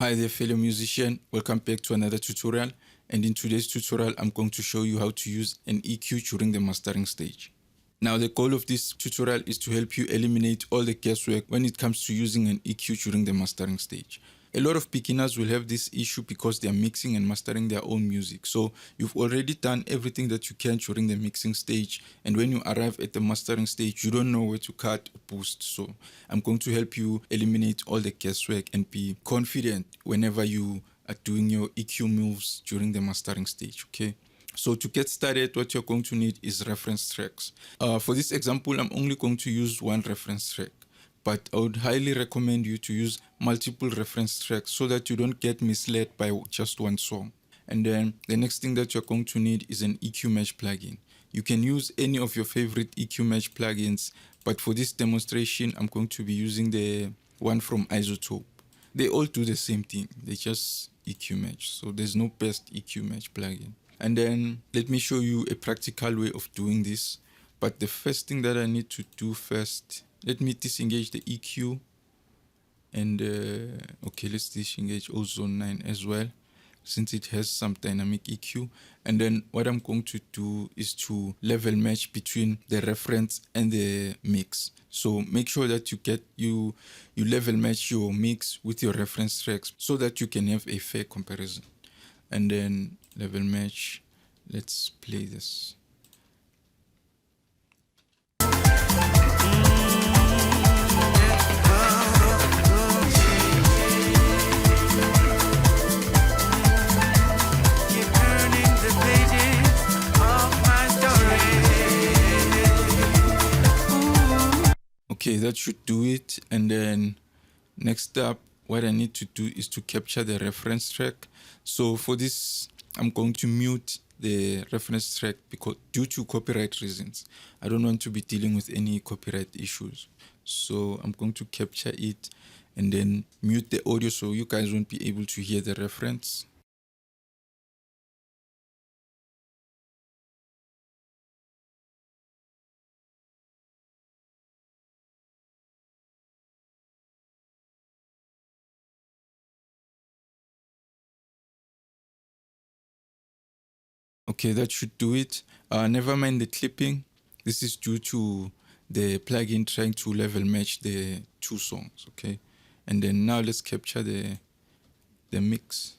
Hi there fellow musician, welcome back to another tutorial, and in today's tutorial I'm going to show you how to use an EQ during the mastering stage. Now the goal of this tutorial is to help you eliminate all the guesswork when it comes to using an EQ during the mastering stage. A lot of beginners will have this issue because they are mixing and mastering their own music. So you've already done everything that you can during the mixing stage, and when you arrive at the mastering stage, you don't know where to cut or boost. So I'm going to help you eliminate all the guesswork and be confident whenever you are doing your EQ moves during the mastering stage, okay? So to get started, what you're going to need is reference tracks. For this example, I'm only going to use one reference track, but I would highly recommend you to use multiple reference tracks so that you don't get misled by just one song. And then the next thing that you're going to need is an EQ Mesh plugin. You can use any of your favorite EQ Mesh plugins, but for this demonstration, I'm going to be using the one from Isotope. They all do the same thing. They just EQ Mesh. So there's no best EQ Mesh plugin. And then let me show you a practical way of doing this. But the first thing that I need to do first, let me disengage the EQ. And okay, let's disengage Ozone 9 as well, since it has some dynamic EQ. And then what I'm going to do is to level match between the reference and the mix. So make sure that you level match your mix with your reference tracks so that you can have a fair comparison. And then level match, let's play this. Okay, that should do it. And then next up, what I need to do is to capture the reference track. So for this, I'm going to mute the reference track because due to copyright reasons. I don't want to be dealing with any copyright issues. So I'm going to capture it and then mute the audio so you guys won't be able to hear the reference. Okay, that should do it. Never mind the clipping. This is due to the plugin trying to level match the two songs, okay? And then now let's capture the mix.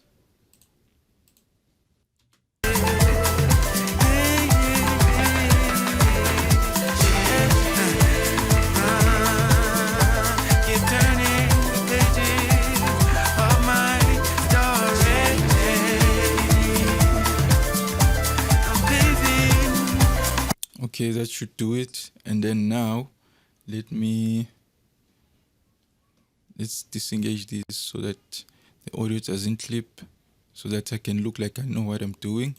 Okay, that should do it. And then now let's disengage this so that the audio doesn't clip, so that I can look like I know what I'm doing.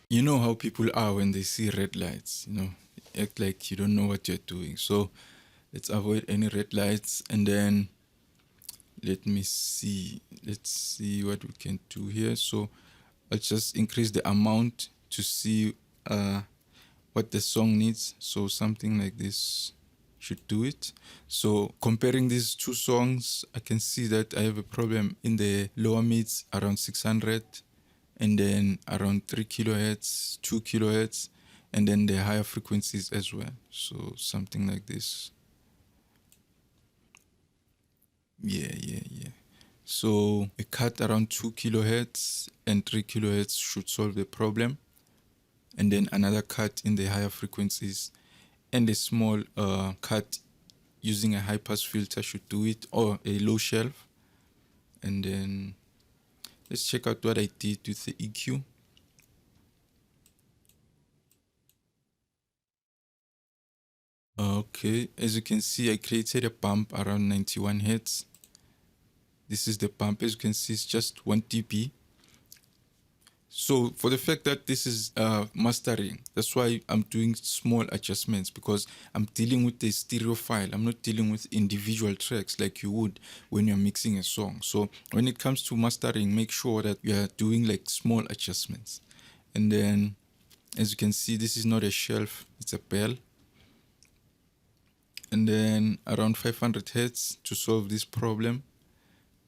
You know how people are when they see red lights, act like you don't know what you're doing. So let's avoid any red lights. And then let's see what we can do here. So I'll just increase the amount to see what the song needs. So something like this should do it. So comparing these two songs, I can see that I have a problem in the lower mids around 600, and then around 3 kilohertz, 2 kilohertz, and then the higher frequencies as well. So something like this. Yeah. So a cut around 2 kilohertz and 3 kilohertz should solve the problem. And then another cut in the higher frequencies and a small cut using a high pass filter should do it, or a low shelf. And then let's check out what I did with the EQ. Okay, as you can see, I created a bump around 91 hertz. This is the bump. As you can see, it's just 1 dB. So for the fact that this is mastering, that's why I'm doing small adjustments, because I'm dealing with the stereo file. I'm not dealing with individual tracks like you would when you're mixing a song. So when it comes to mastering, make sure that you are doing like small adjustments. And then, as you can see, this is not a shelf, it's a bell. And then around 500 hertz to solve this problem.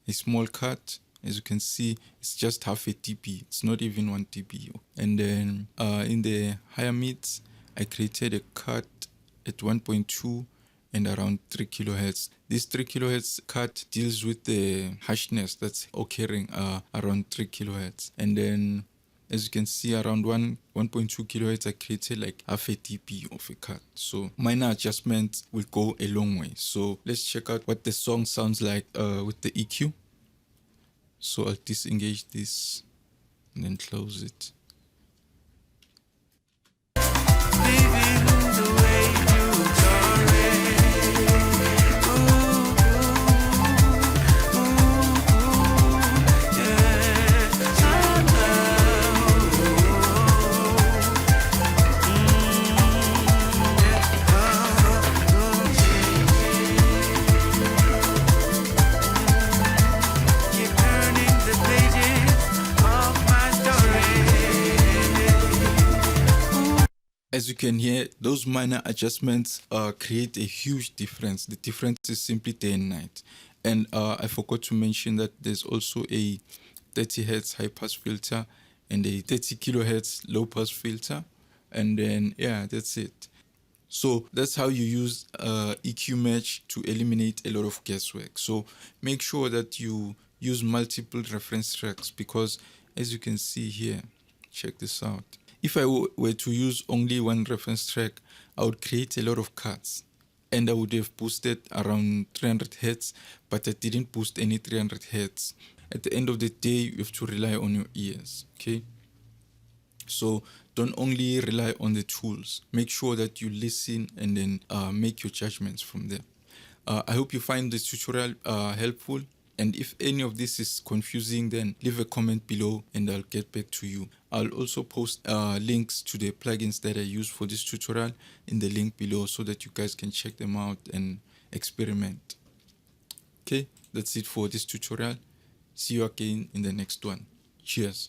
a small cut. As you can see, it's just half a dB. It's not even 1 dB. And then in the higher mids, I created a cut at 1.2 and around 3 kilohertz. This 3 kilohertz cut deals with the harshness that's occurring around 3 kilohertz. And then as you can see, around 1.2 kilohertz, I created like half a dB of a cut. So minor adjustments will go a long way. So let's check out what the song sounds like with the EQ. So I'll disengage this and then close it. As you can hear, those minor adjustments create a huge difference. The difference is simply day and night. And I forgot to mention that there's also a 30 Hz high pass filter and a 30 kilohertz low pass filter. And then, yeah, that's it. So that's how you use EQ Match to eliminate a lot of guesswork. So make sure that you use multiple reference tracks, because as you can see here, check this out. If I were to use only one reference track, I would create a lot of cuts and I would have boosted around 300 Hz, but I didn't boost any 300 Hz. At the end of the day, you have to rely on your ears, okay? So don't only rely on the tools. Make sure that you listen and then make your judgments from there. I hope you find this tutorial helpful. And if any of this is confusing, then leave a comment below and I'll get back to you. I'll also post links to the plugins that I use for this tutorial in the link below so that you guys can check them out and experiment. Okay, that's it for this tutorial. See you again in the next one. Cheers.